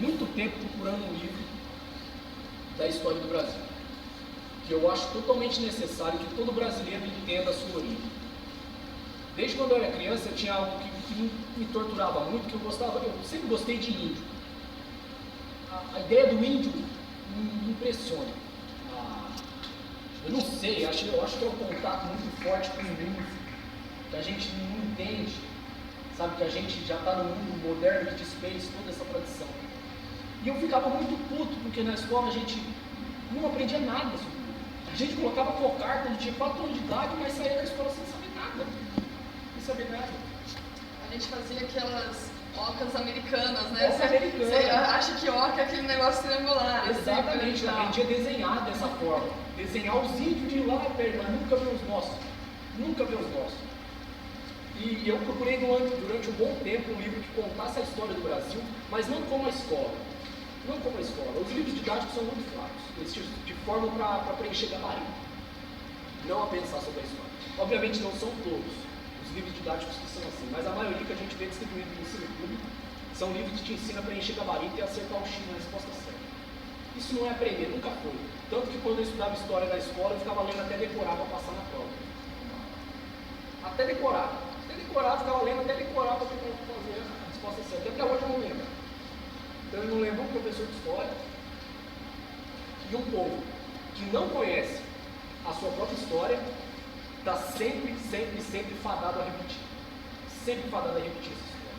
muito tempo procurando um livro da história do Brasil, que eu acho totalmente necessário que todo brasileiro entenda a sua origem. Desde quando eu era criança, eu tinha algo que me torturava muito, que eu sempre gostei de índio. A ideia do índio me impressiona. Eu não sei, eu acho que é um contato muito forte com o mundo, que a gente não entende, sabe, que a gente já está no mundo moderno que desfez toda essa tradição. E eu ficava muito puto, porque na escola a gente não aprendia nada sobre isso. A gente colocava cocar quando tinha 4 anos de idade, mas saía da escola sem saber nada. Sem saber nada. A gente fazia aquelas ocas americanas, né? Você acha que oca é aquele negócio triangular. Exatamente, eu aprendi a desenhar dessa forma. Desenhar os índios de lá perto, mas nunca ver os nossos. Nunca ver os nossos. E eu procurei durante um bom tempo um livro que contasse a história do Brasil, mas não como a escola. Não como a escola. Os livros didáticos são muito fracos. Eles te formam para preencher gabarito, não a pensar sobre a história. Obviamente não são todos os livros didáticos que são assim, mas a maioria que a gente vê distribuído no ensino público são livros que te ensinam a preencher gabarito e acertar o X na resposta certa. Isso não é aprender, nunca foi. Tanto que quando eu estudava história na escola, eu ficava lendo até decorar para passar na prova. Até decorar. Eu ficava lendo até decorar para fazer a resposta certa. Até hoje eu não lembro. Então eu não lembro um professor de história e um povo que não conhece a sua própria história está sempre fadado a repetir. Sempre fadado a repetir essa história.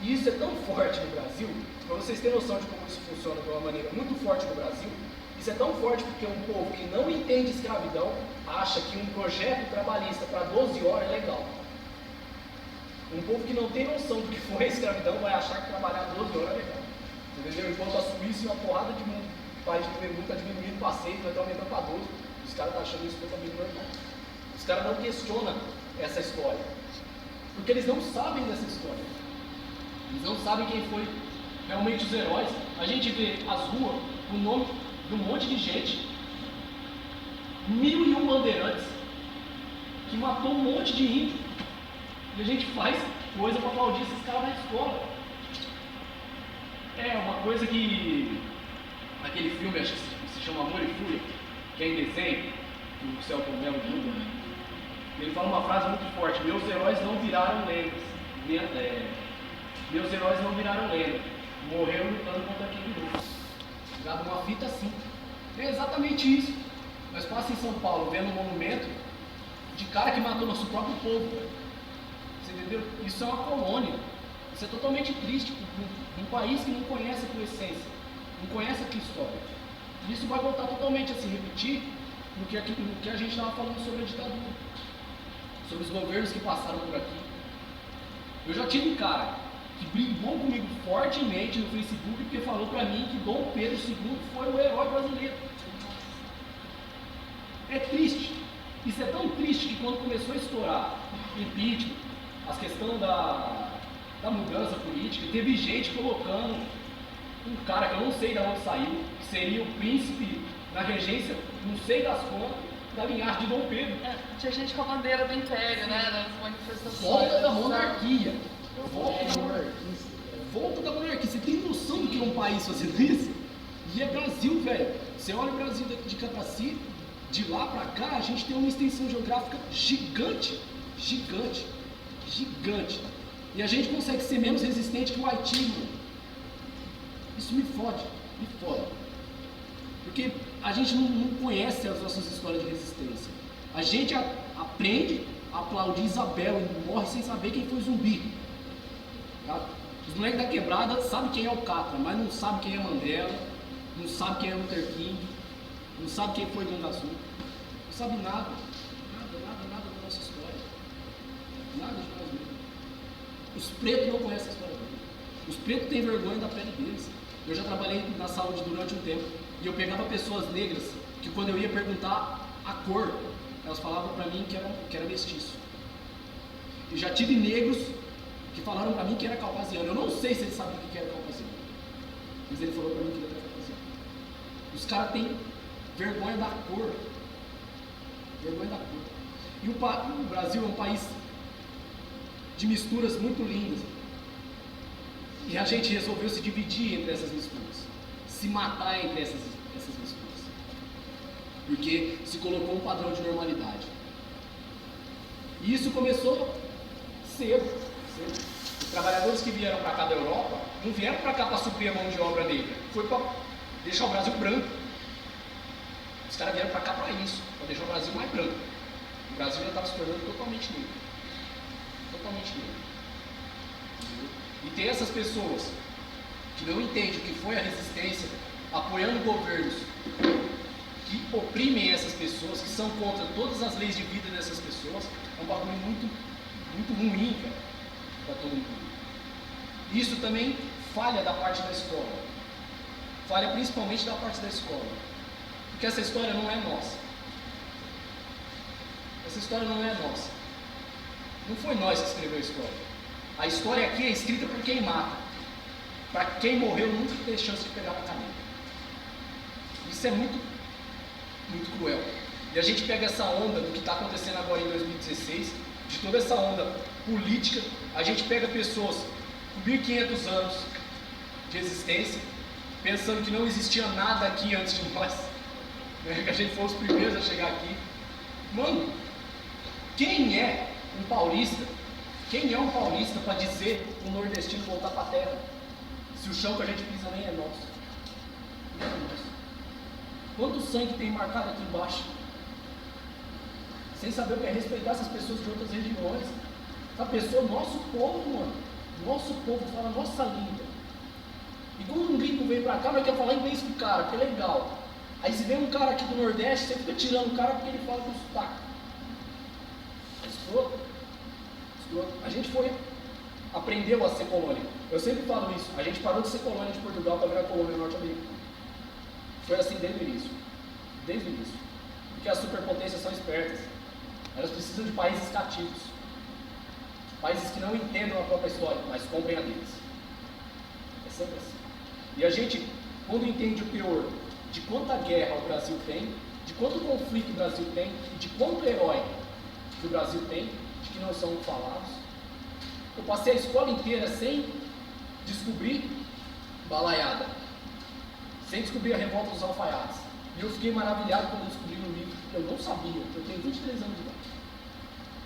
E isso é tão forte no Brasil, para vocês terem noção de como isso funciona de uma maneira muito forte no Brasil, isso é tão forte porque um povo que não entende escravidão acha que um projeto trabalhista para 12 horas é legal. Um povo que não tem noção do que foi a escravidão vai achar que trabalhar 12 horas é legal. Entendeu? Enquanto a Suíça e uma porrada de país de primeiro mundo está diminuindo para 6, vai estar aumentando para 12. Os caras estão achando isso totalmente normal. Os caras não questionam essa história. Porque eles não sabem dessa história. Eles não sabem quem foi realmente os heróis. A gente vê as ruas com o nome de um monte de gente, 1001 bandeirantes, que matou um monte de índio. E a gente faz coisa para aplaudir esses caras na escola. É uma coisa que aquele filme, acho que se chama Amor e Fúria, que é em desenho, que o Celton Mello junto, ele fala uma frase muito forte: meus heróis não viraram lendas. Meus heróis não viraram lenda. Morreram lutando contra aquele grupo. Jogado uma fita assim. É exatamente isso. Nós passamos em São Paulo vendo um monumento de cara que matou nosso próprio povo. Você entendeu? Isso é uma colônia. Isso é totalmente triste. Um país que não conhece a tua essência, não conhece a tua história. E isso vai voltar totalmente a se repetir no que a gente estava falando sobre a ditadura, sobre os governos que passaram por aqui. Eu já tive um cara que brigou comigo fortemente no Facebook porque falou para mim que Dom Pedro II foi o herói brasileiro. É triste. Isso é tão triste que quando começou a estourar impeachment, as questões da mudança política, teve gente colocando um cara que eu não sei de onde saiu, que seria o príncipe da regência, não sei das contas, da linhagem de Dom Pedro. Tinha gente com a bandeira do Império, né, nas manifestações. Volta da monarquia. Volta da monarquia. Você tem noção do que é um país fazendo isso? E é Brasil, velho. Você olha o Brasil de Catraci, de lá pra cá, a gente tem uma extensão geográfica gigante. Gigante. Gigante. E a gente consegue ser menos resistente que o Haiti, mano. Isso me fode. Me fode. Porque a gente não conhece as nossas histórias de resistência. A gente aprende a aplaudir Isabel e morre sem saber quem foi Zumbi. Tá? Os moleques da quebrada sabem quem é o Catra, mas não sabem quem é Mandela, não sabem quem é Luther King, não sabem quem foi Dom Azul. Não sabe nada. Nada da nossa história. Nada de nós mesmos. Os pretos não conhecem a história deles. Os pretos têm vergonha da pele deles. Eu já trabalhei na saúde durante um tempo e eu pegava pessoas negras que quando eu ia perguntar a cor, elas falavam para mim que era mestiço. Eu já tive negros que falaram para mim que era caucasiano. Eu não sei se ele sabia o que era caucasiano, mas ele falou para mim que ele era caucasiano. Os caras têm vergonha da cor. Vergonha da cor. E o Brasil é um país de misturas muito lindas. E a gente resolveu se dividir entre essas misturas, se matar entre essas misturas, porque se colocou um padrão de normalidade. E isso começou cedo. Os trabalhadores que vieram para cá da Europa não vieram para cá para suprir a mão de obra negra, foi para deixar o Brasil branco. Os caras vieram para cá para isso, para deixar o Brasil mais branco. O Brasil já estava se tornando totalmente negro. Totalmente negro. E tem essas pessoas que não entendem o que foi a resistência, apoiando governos que oprimem essas pessoas, que são contra todas as leis de vida dessas pessoas. É um bagulho muito, muito ruim, cara, para todo mundo. Isso também falha da parte da escola. Falha principalmente da parte da escola. Porque essa história não é nossa. Essa história não é nossa. Não foi nós que escreveu a história. A história aqui é escrita por quem mata. Para quem morreu nunca ter chance de pegar na caneta. Isso é muito, muito cruel. E a gente pega essa onda do que está acontecendo agora em 2016, de toda essa onda política, a gente pega pessoas com 1500 anos de existência, pensando que não existia nada aqui antes de nós, né? Que a gente foi os primeiros a chegar aqui. Mano, quem é um paulista? Quem é um paulista para dizer um nordestino voltar para a terra? Se o chão que a gente pisa nem é nosso. Nem é nosso. Quanto sangue tem marcado aqui embaixo? Sem saber o que é respeitar essas pessoas de outras regiões. Essa pessoa, nosso povo, mano. Nosso povo fala nossa língua. E quando um gringo vem pra cá, vai querer falar inglês com o cara, que é legal. Aí se vem um cara aqui do Nordeste, você fica tirando o cara porque ele fala com sotaque. Escroto. A gente aprendeu a ser colônia. Eu sempre falo isso. A gente parou de ser colônia de Portugal para virar colônia norte-americana. Foi assim desde o início. Desde o início. Porque as superpotências são espertas. Elas precisam de países cativos. Países que não entendam a própria história, mas comprem a deles. É sempre assim. E a gente, quando entende o teor de quanta guerra o Brasil tem, de quanto conflito o Brasil tem, e de quanto herói que o Brasil tem, de que não são falados. Eu passei a escola inteira sem descobrir balaiada, sem descobrir a revolta dos alfaiates. E eu fiquei maravilhado quando eu descobri no livro, porque eu não sabia. Eu tenho 23 anos de idade.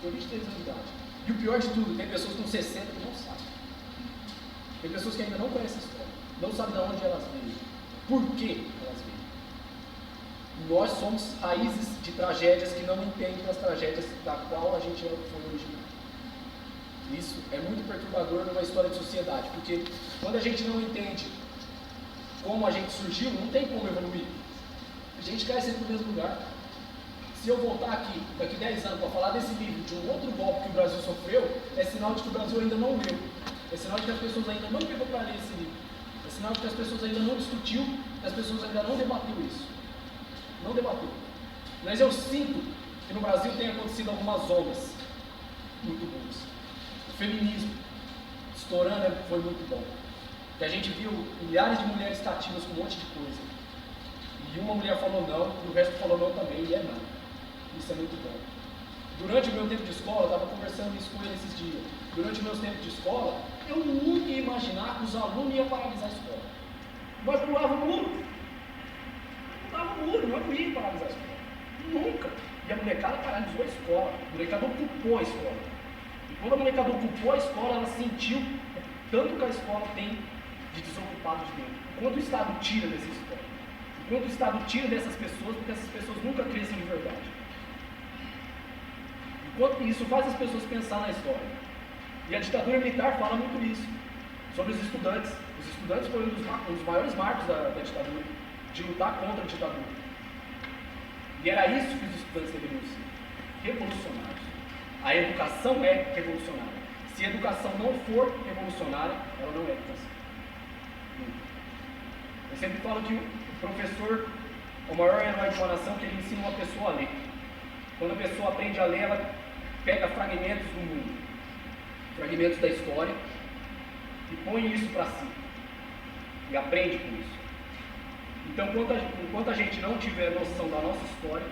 Tenho 23 anos de idade. E o pior de tudo, tem pessoas com 60 que não sabem. Tem pessoas que ainda não conhecem a história, não sabem de onde elas vêm, por que elas vêm. Nós somos raízes de tragédias que não entendem as tragédias da qual a gente foi originado. Isso é muito perturbador numa história de sociedade, porque quando a gente não entende como a gente surgiu, não tem como evoluir. A gente cai sempre no mesmo lugar. Se eu voltar aqui, daqui 10 anos, para falar desse livro, de um outro golpe que o Brasil sofreu, é sinal de que o Brasil ainda não leu. É sinal de que as pessoas ainda não pegou para ler esse livro. É sinal de que as pessoas ainda não discutiu, que as pessoas ainda não debateu isso. Não debateu. Mas eu sinto que no Brasil tem acontecido algumas ondas muito boas. O feminismo estourando foi muito bom. Que a gente viu milhares de mulheres cativas com um monte de coisa. E uma mulher falou não, e o resto falou não também, e é não. Isso é muito bom. Durante o meu tempo de escola, eu estava conversando isso com ele esses dias. Durante o meu tempo de escola, eu nunca ia imaginar que os alunos iam paralisar a escola. Nós pulávamos o muro. Pulava o muro, nós não íamos paralisar a escola. Nunca. E a molecada paralisou a escola. A molecada ocupou a escola. E quando a molecada ocupou a escola, ela sentiu o tanto que a escola tem de desocupado de dentro. Enquanto o Estado tira dessa escola. Enquanto o Estado tira dessas pessoas, porque essas pessoas nunca crescem de verdade. Enquanto isso faz as pessoas pensar na história. E a ditadura militar fala muito isso. Sobre os estudantes. Os estudantes foram um dos maiores marcos da ditadura. De lutar contra a ditadura. E era isso que os estudantes deveriam ser. Revolucionários. A educação é revolucionária. Se a educação não for revolucionária, ela não é educação. Eu sempre falo que o professor é o maior herói de uma nação, que ele ensina uma pessoa a ler. Quando a pessoa aprende a ler, ela pega fragmentos do mundo, fragmentos da história, e põe isso para si. E aprende com isso. Então, enquanto a gente não tiver noção da nossa história,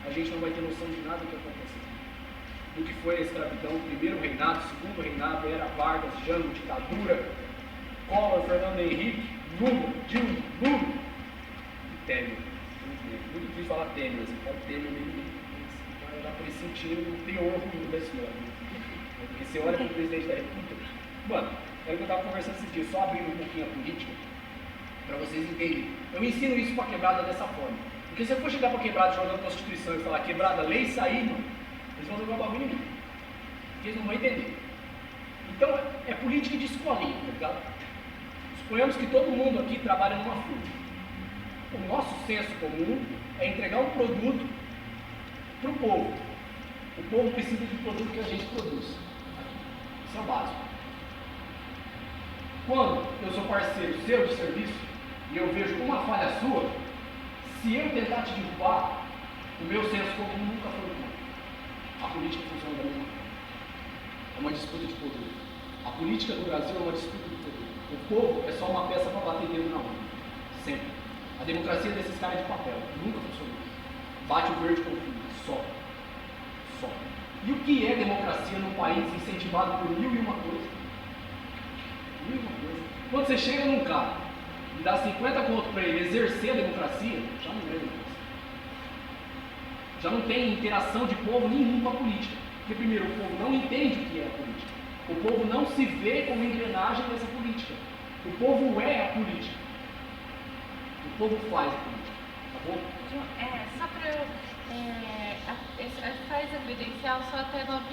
a gente não vai ter noção de nada do que acontece. do que foi a escravidão, primeiro reinado, segundo reinado, era Vargas, Jango, ditadura, Collor, Fernando Henrique, Lula, Dilma, e Temer. Muito difícil falar Temer, você pode Temer mesmo, vai dar por esse sentido o pior ruim da história. Porque você olha para o presidente da República, mano, era o que eu estava conversando esses dias, só abrindo um pouquinho a política, para vocês entenderem. Eu ensino isso para a quebrada dessa forma. Porque se eu for chegar para a quebrada jogando a Constituição e falar quebrada, lei e sair, mano, eles vão jogar o bagulho em mim. Porque eles não vão entender. Então é política de escolinha, tá ligado? Suponhamos que todo mundo aqui trabalha numa firma. O nosso senso comum é entregar um produto para o povo. O povo precisa do produto que a gente produz. Isso é o básico. Quando eu sou parceiro seu de serviço e eu vejo uma falha sua, se eu tentar te derrubar, o meu senso comum nunca foi bom. A política funciona da mesma forma. É uma disputa de poder. A política do Brasil é uma disputa de poder. O povo é só uma peça para bater dedo na urna. Sempre. A democracia desses caras é de papel. Nunca funcionou. Bate o verde com o fim. Só. E o que é democracia num país incentivado por mil e uma coisa? Quando você chega num cara e dá 50 conto para ele exercer a democracia, já não é democracia. Já não tem interação de povo nenhum com a política. Porque primeiro, o povo não entende o que é a política. O povo não se vê como engrenagem dessa política. O povo é a política. O povo faz a política. Tá bom? Só para eu. Faz a credencial só até 9